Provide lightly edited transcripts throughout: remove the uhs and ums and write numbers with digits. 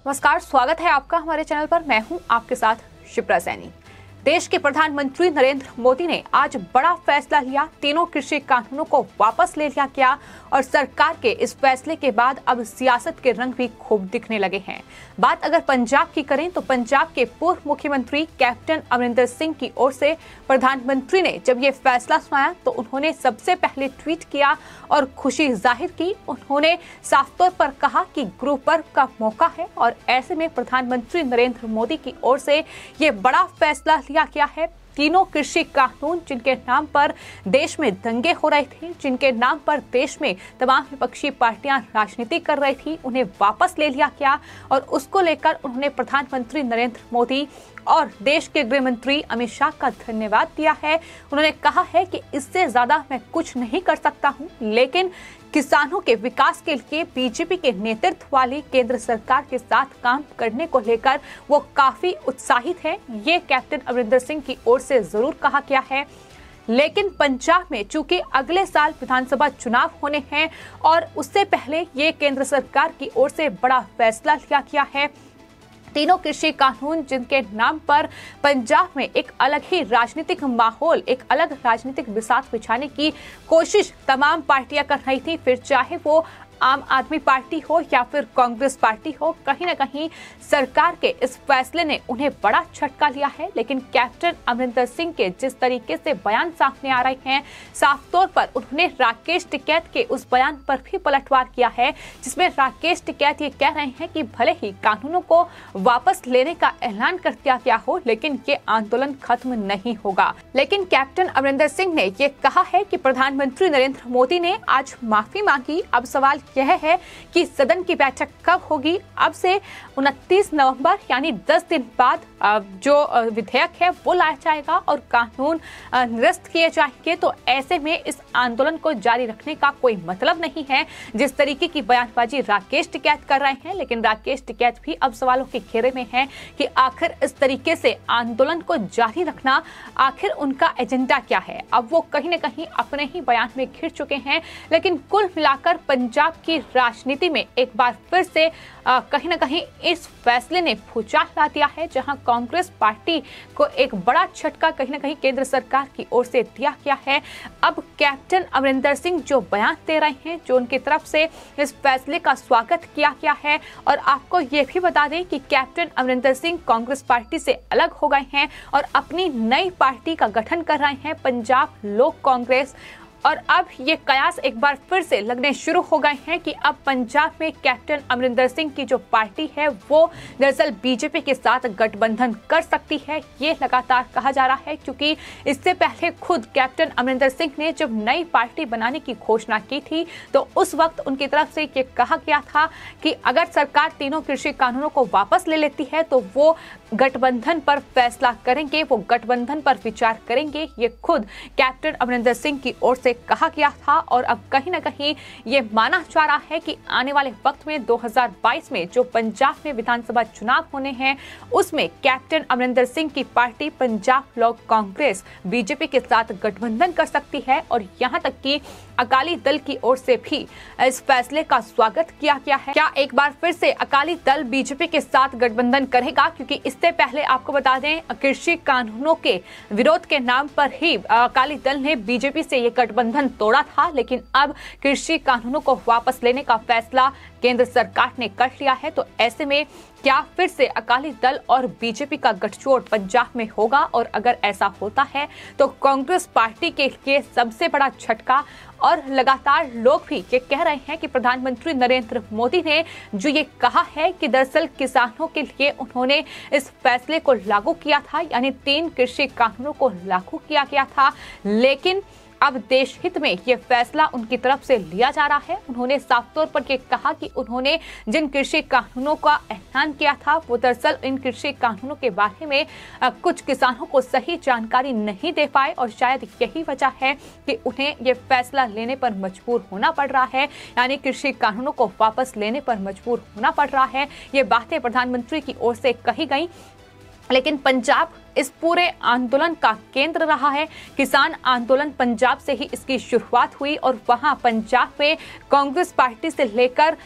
नमस्कार, स्वागत है आपका हमारे चैनल पर। मैं हूं आपके साथ शिप्रा सैनी। देश के प्रधानमंत्री नरेंद्र मोदी ने आज बड़ा फैसला लिया। तीनों कृषि कानूनों को वापस ले लिया गया और सरकार के इस फैसले के बाद अब सियासत के रंग भी खूब दिखने लगे हैं। बात अगर पंजाब की करें तो पंजाब के पूर्व मुख्यमंत्री कैप्टन अमरिंदर सिंह की ओर से प्रधानमंत्री ने जब ये फैसला सुनाया तो उन्होंने सबसे पहले ट्वीट किया और खुशी जाहिर की। उन्होंने साफ तौर पर कहा कि गुरु पर्व का मौका है और ऐसे में प्रधानमंत्री नरेंद्र मोदी की ओर से ये बड़ा फैसला लिया गया है। तीनों कृषि कानून जिनके नाम पर देश में दंगे हो रहे थे, जिनके नाम पर देश में तमाम विपक्षी पार्टियां राजनीति कर रही थी, उन्हें वापस ले लिया गया और उसको लेकर उन्होंने प्रधानमंत्री नरेंद्र मोदी और देश के गृह मंत्री अमित शाह का धन्यवाद दिया है। उन्होंने कहा है कि इससे ज्यादा मैं कुछ नहीं कर सकता हूं, लेकिन किसानों के विकास के लिए बीजेपी के नेतृत्व वाली केंद्र सरकार के साथ काम करने को लेकर वो काफी उत्साहित है। ये कैप्टन अमरिंदर सिंह की ओर से जरूर कहा गया है। लेकिन पंजाब में चूंकि अगले साल विधानसभा चुनाव होने हैं और उससे पहले ये केंद्र सरकार की ओर से बड़ा फैसला लिया गया है। तीनों कृषि कानून जिनके नाम पर पंजाब में एक अलग ही राजनीतिक माहौल, एक अलग राजनीतिक बिसात बिछाने की कोशिश तमाम पार्टियां कर रही थी, फिर चाहे वो आम आदमी पार्टी हो या फिर कांग्रेस पार्टी हो, कहीं ना कहीं सरकार के इस फैसले ने उन्हें बड़ा झटका लिया है। लेकिन कैप्टन अमरिंदर सिंह के जिस तरीके से बयान सामने आ रहे हैं, साफ तौर पर उन्होंने राकेश टिकैत के उस बयान पर भी पलटवार किया है, जिसमें राकेश टिकैत ये कह रहे हैं कि भले ही कानूनों को वापस लेने का ऐलान कर दिया गया हो, लेकिन ये आंदोलन खत्म नहीं होगा। लेकिन कैप्टन अमरिंदर सिंह ने ये कहा है कि प्रधानमंत्री नरेंद्र मोदी ने आज माफी मांगी। अब सवाल यह है कि सदन की बैठक कब होगी। अब से 29 नवंबर यानी 10 दिन बाद जो विधेयक है वो लाया जाएगा और कानून निरस्त किए जाएंगे। तो ऐसे में इस आंदोलन को जारी रखने का कोई मतलब नहीं है। जिस तरीके की बयानबाजी राकेश टिकैत कर रहे हैं, लेकिन राकेश टिकैत भी अब सवालों के घेरे में है कि आखिर इस तरीके से आंदोलन को जारी रखना आखिर उनका एजेंडा क्या है। अब वो कहीं न कहीं अपने ही बयान में घिर चुके हैं। लेकिन कुल मिलाकर पंजाब की राजनीति में एक बार फिर से कहीं ना कहीं इस फैसले ने भूचाल ला दिया है, जहां कांग्रेस पार्टी को एक बड़ा झटका कहीं ना कहीं केंद्र सरकार की ओर से दिया गया है। अब कैप्टन अमरिंदर सिंह जो बयान दे रहे हैं, जो उनकी तरफ से इस फैसले का स्वागत किया गया है। और आपको ये भी बता दें कि कैप्टन अमरिंदर सिंह कांग्रेस पार्टी से अलग हो गए हैं और अपनी नई पार्टी का गठन कर रहे हैं, पंजाब लोक कांग्रेस। और अब ये कयास एक बार फिर से लगने शुरू हो गए हैं कि अब पंजाब में कैप्टन अमरिंदर सिंह की जो पार्टी है वो दरअसल बीजेपी के साथ गठबंधन कर सकती है। ये लगातार कहा जा रहा है, क्योंकि इससे पहले खुद कैप्टन अमरिंदर सिंह ने जब नई पार्टी बनाने की घोषणा की थी तो उस वक्त उनकी तरफ से ये कहा गया था कि अगर सरकार तीनों कृषि कानूनों को वापस ले लेती है तो वो गठबंधन पर फैसला करेंगे, वो गठबंधन पर विचार करेंगे। ये खुद कैप्टन अमरिंदर सिंह की ओर से कहा गया था और अब कहीं ना कहीं ये माना जा रहा है कि आने वाले वक्त में 2022 में जो पंजाब में विधानसभा चुनाव होने हैं, उसमें कैप्टन अमरिंदर सिंह की पार्टी पंजाब लोक कांग्रेस बीजेपी के साथ गठबंधन कर सकती है। और यहां तक कि अकाली दल की ओर से भी इस फैसले का स्वागत किया गया है। क्या एक बार फिर से अकाली दल बीजेपी के साथ गठबंधन करेगा? क्योंकि इससे पहले आपको बता दें, कृषि कानूनों के विरोध के नाम पर ही अकाली दल ने बीजेपी से ये गठबंधन तोड़ा था। लेकिन अब कृषि कानूनों को वापस लेने का फैसला केंद्र सरकार ने कर लिया है। तो ऐसे में क्या फिर से अकाली दल और बीजेपी का गठजोड़ पंजाब में होगा? और अगर ऐसा होता है तो कांग्रेस पार्टी के लिए सबसे बड़ा झटका। और लगातार लोग भी ये कह रहे हैं कि प्रधानमंत्री नरेंद्र मोदी ने जो ये कहा है कि दरअसल किसानों के लिए उन्होंने इस फैसले को लागू किया था, यानी 3 कृषि कानूनों को लागू किया गया था, लेकिन अब देश हित में ये फैसला उनकी तरफ से लिया जा रहा है। उन्होंने साफ तौर पर ये कहा कि उन्होंने जिन कृषि कानूनों का ऐलान किया था वो दरअसल इन कृषि कानूनों के बारे में कुछ किसानों को सही जानकारी नहीं दे पाए और शायद यही वजह है कि उन्हें ये फैसला लेने पर मजबूर होना पड़ रहा है, यानी कृषि कानूनों को वापस लेने पर मजबूर होना पड़ रहा है। ये बातें प्रधानमंत्री की ओर से कही गई। लेकिन पंजाब इस पूरे आंदोलन का केंद्र रहा है। किसान आंदोलन पंजाब से ही इसकी शुरुआत हुई और वहां पंजाब में कांग्रेस पार्टी से लेकर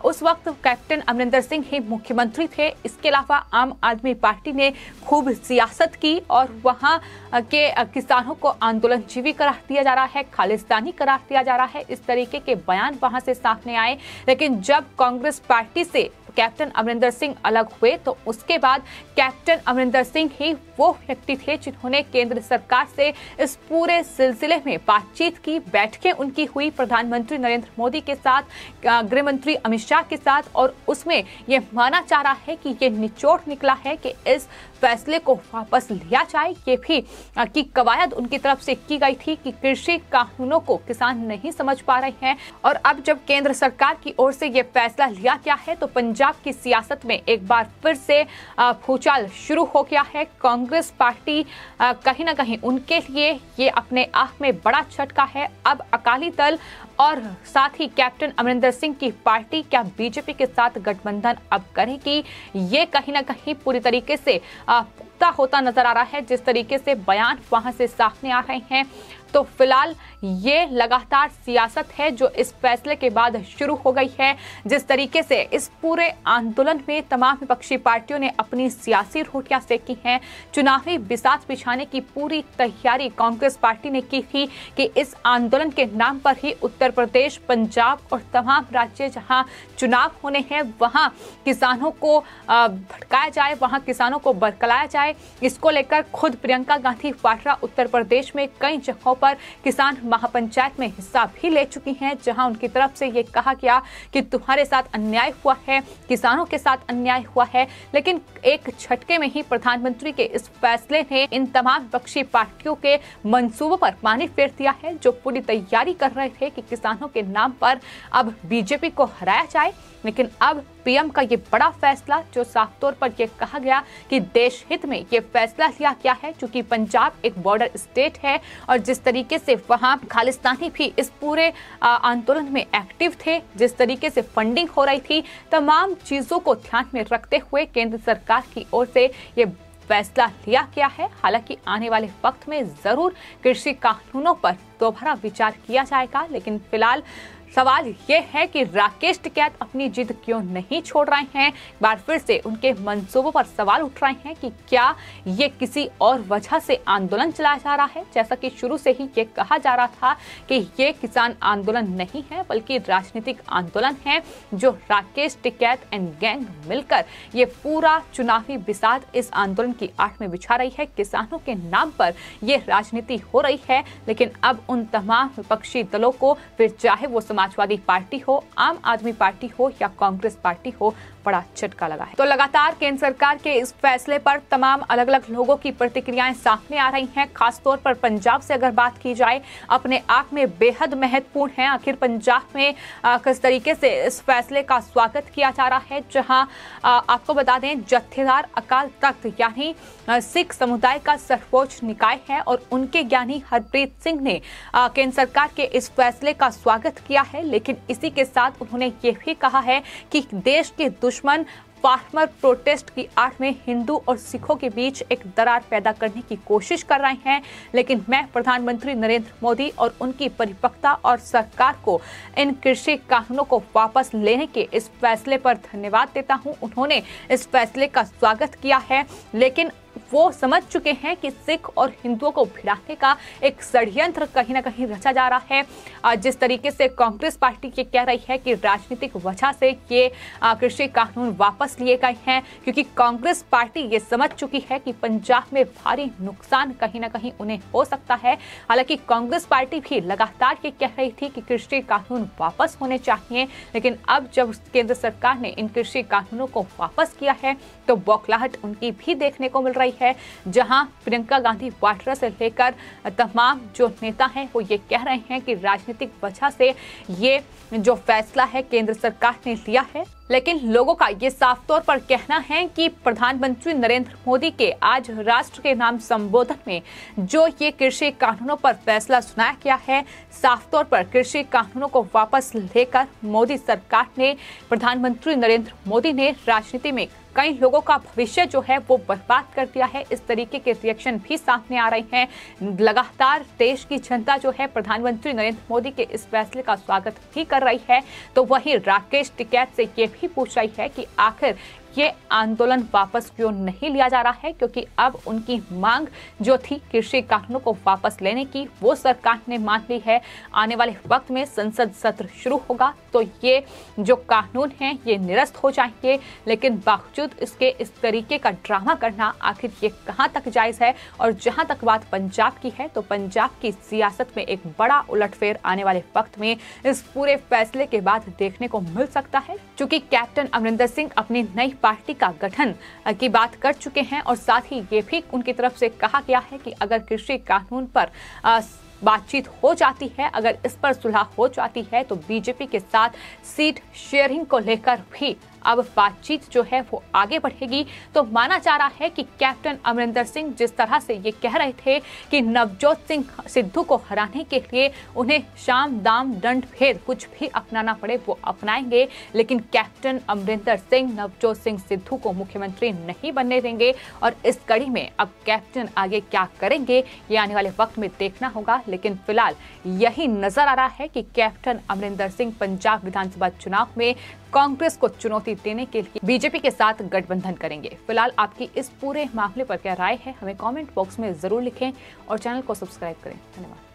उस वक्त कैप्टन अमरिंदर सिंह ही मुख्यमंत्री थे। इसके अलावा आम आदमी पार्टी ने खूब सियासत की और वहां के किसानों को आंदोलनजीवी करार दिया जा रहा है, खालिस्तानी करार दिया जा रहा है, इस तरीके के बयान वहां से सामने आए। लेकिन जब कांग्रेस पार्टी से कैप्टन अमरिंदर सिंह अलग हुए तो उसके बाद कैप्टन अमरिंदर सिंह ही वो व्यक्ति थे जिन्होंने केंद्र सरकार से इस पूरे सिलसिले में बातचीत की। बैठकें उनकी हुई प्रधानमंत्री नरेंद्र मोदी के साथ, गृह मंत्री अमित शाह के साथ, और उसमें यह माना जा रहा है कि ये निचोड़ निकला है कि इस फैसले को वापस लिया जाए। ये भी की कवायद उनकी तरफ से की गई थी कि कृषि कानूनों को किसान नहीं समझ पा रहे हैं। और अब जब केंद्र सरकार की ओर से ये फैसला लिया गया है तो पंजाब की सियासत में एक बार फिर से भूचाल शुरू हो गया है। कांग्रेस पार्टी कहीं ना कहीं उनके लिए ये अपने आप में बड़ा झटका है। अब अकाली दल और साथ ही कैप्टन अमरिंदर सिंह की पार्टी क्या बीजेपी के साथ गठबंधन अब करेगी, ये कहीं ना कहीं पूरी तरीके से पुख्ता होता नजर आ रहा है। जिस तरीके से बयान वहां से सामने आ रहे हैं तो फिलहाल ये लगातार सियासत है जो इस फैसले के बाद शुरू हो गई है। जिस तरीके से इस पूरे आंदोलन में तमाम विपक्षी पार्टियों ने अपनी सियासी रोटियां सेकी हैं, चुनावी बिसात बिछाने की पूरी तैयारी कांग्रेस पार्टी ने की थी कि इस आंदोलन के नाम पर ही उत्तर प्रदेश, पंजाब और तमाम राज्य जहां चुनाव होने हैं वहां किसानों को भड़काया जाए, वहां किसानों को बरकलाया जाए। इसको लेकर खुद प्रियंका गांधी वाड्रा उत्तर प्रदेश में कई जगहों पर किसान महापंचायत में हिस्सा भी ले चुकी हैं, जहां उनकी तरफ से ये कहा गया कि तुम्हारे साथ अन्याय हुआ है, किसानों के साथ अन्याय हुआ है। लेकिन एक झटके में ही प्रधानमंत्री के इस फैसले ने इन तमाम विपक्षी पार्टियों के मंसूबों पर पानी फेर दिया है, जो पूरी तैयारी कर रहे थे कि किसानों के नाम पर अब बीजेपी को हराया जाए। लेकिन अब पीएम का ये बड़ा फैसला, जो साफ तौर पर यह कहा गया कि देश हित में ये फैसला लिया गया है, क्योंकि पंजाब एक बॉर्डर स्टेट है और जिस तरीके से वहां खालिस्तानी भी इस पूरे आंदोलन में एक्टिव थे, जिस तरीके से फंडिंग हो रही थी, तमाम चीजों को ध्यान में रखते हुए केंद्र सरकार की ओर से ये फैसला लिया गया है। हालांकि आने वाले वक्त में जरूर कृषि कानूनों पर दोबारा विचार किया जाएगा, लेकिन फिलहाल सवाल ये है कि राकेश टिकैत अपनी जिद क्यों नहीं छोड़ रहे हैं। एक बार फिर से उनके मंसूबों पर सवाल उठ रहे हैं कि क्या ये किसी और वजह से आंदोलन चलाया जा रहा है। जैसा कि शुरू से ही ये कहा जा रहा था कि ये किसान आंदोलन नहीं है बल्कि राजनीतिक आंदोलन है, जो राकेश टिकैत एंड गैंग मिलकर ये पूरा चुनावी बिसात इस आंदोलन की आड़ में बिछा रही है। किसानों के नाम पर ये राजनीति हो रही है। लेकिन अब उन तमाम विपक्षी दलों को, फिर चाहे वो समाजवादी पार्टी हो, आम आदमी पार्टी हो या कांग्रेस पार्टी हो, बड़ा झटका लगा है। तो लगातार केंद्र सरकार के इस फैसले पर तमाम अलग अलग लोगों की प्रतिक्रियाएं सामने आ रही हैं। खासतौर पर पंजाब से अगर बात की जाए, अपने आप में बेहद महत्वपूर्ण है। आखिर पंजाब में किस तरीके से इस फैसले का स्वागत किया जा रहा है, जहां आपको बता दें जत्थेदार अकाल तख्त यानी सिख समुदाय का सर्वोच्च निकाय है और उनके ज्ञानी हरप्रीत सिंह ने केंद्र सरकार के इस फैसले का स्वागत किया है। लेकिन इसी के साथ उन्होंने ये भी कहा है कि देश के दुश्मन फार्मर प्रोटेस्ट की आड़ में हिंदू और सिखों के बीच एक दरार पैदा करने की कोशिश कर रहे हैं। लेकिन मैं प्रधानमंत्री नरेंद्र मोदी और उनकी परिपक्वता और सरकार को इन कृषि कानूनों को वापस लेने के इस फैसले पर धन्यवाद देता हूं। उन्होंने इस फैसले का स्वागत किया है, लेकिन वो समझ चुके हैं कि सिख और हिंदुओं को भिड़ाने का एक षड्यंत्र कहीं ना कहीं रचा जा रहा है। जिस तरीके से कांग्रेस पार्टी ये कह रही है कि राजनीतिक वजह से ये कृषि कानून वापस लिए गए हैं, क्योंकि कांग्रेस पार्टी ये समझ चुकी है कि पंजाब में भारी नुकसान कहीं ना कहीं उन्हें हो सकता है। हालांकि कांग्रेस पार्टी भी लगातार ये कह रही थी कि कृषि कानून वापस होने चाहिए, लेकिन अब जब केंद्र सरकार ने इन कृषि कानूनों को वापस किया है तो बौखलाहट उनकी भी देखने को मिल रही है। जहां प्रियंका गांधी वाड्रा से लेकर तमाम जो नेता हैं वो ये कह रहे हैं कि राजनीतिक वजह से ये जो फैसला है केंद्र सरकार ने लिया है। लेकिन लोगों का ये साफ तौर पर कहना है कि प्रधानमंत्री नरेंद्र मोदी के आज राष्ट्र के नाम संबोधन में जो ये कृषि कानूनों पर फैसला सुनाया गया है, साफ तौर पर कृषि कानूनों को वापस लेकर मोदी सरकार ने, प्रधानमंत्री नरेंद्र मोदी ने राजनीति में कई लोगों का भविष्य जो है वो बर्बाद कर दिया है। इस तरीके के रिएक्शन भी सामने आ रहे हैं। लगातार देश की जनता जो है प्रधानमंत्री नरेंद्र मोदी के इस फैसले का स्वागत भी कर रही है, तो वहीं राकेश टिकैत से ये भी पूछ रही है कि आखिर ये आंदोलन वापस क्यों नहीं लिया जा रहा है, क्योंकि अब उनकी मांग जो थी कृषि कानूनों को वापस लेने की, वो सरकार ने मान ली है। आने वाले वक्त में संसद सत्र शुरू होगा तो ये जो कानून हैं ये निरस्त हो जाएंगे, लेकिन बावजूद इसके इस तरीके का ड्रामा करना आखिर ये कहां तक जायज है। और जहां तक बात पंजाब की है, तो पंजाब की सियासत में एक बड़ा उलटफेर आने वाले वक्त में इस पूरे फैसले के बाद देखने को मिल सकता है, क्योंकि कैप्टन अमरिंदर सिंह अपनी नई पार्टी का गठन की बात कर चुके हैं और साथ ही ये भी उनकी तरफ से कहा गया है कि अगर कृषि कानून पर बातचीत हो जाती है, अगर इस पर सुलह हो जाती है, तो बीजेपी के साथ सीट शेयरिंग को लेकर भी अब बातचीत जो है वो आगे बढ़ेगी। तो माना जा रहा है कि कैप्टन अमरिंदर सिंह जिस तरह से ये कह रहे थे कि नवजोत सिंह सिद्धू को हराने के लिए उन्हें शाम दाम दंड भेद कुछ भी अपनाना पड़े वो अपनाएंगे, लेकिन कैप्टन अमरिंदर सिंह नवजोत सिंह सिद्धू को मुख्यमंत्री नहीं बनने देंगे। और इस कड़ी में अब कैप्टन आगे क्या करेंगे ये आने वाले वक्त में देखना होगा, लेकिन फिलहाल यही नजर आ रहा है कि कैप्टन अमरिंदर सिंह पंजाब विधानसभा चुनाव में कांग्रेस को चुनौती देने के लिए बीजेपी के साथ गठबंधन करेंगे। फिलहाल आपकी इस पूरे मामले पर क्या राय है, हमें कमेंट बॉक्स में जरूर लिखें और चैनल को सब्सक्राइब करें। धन्यवाद।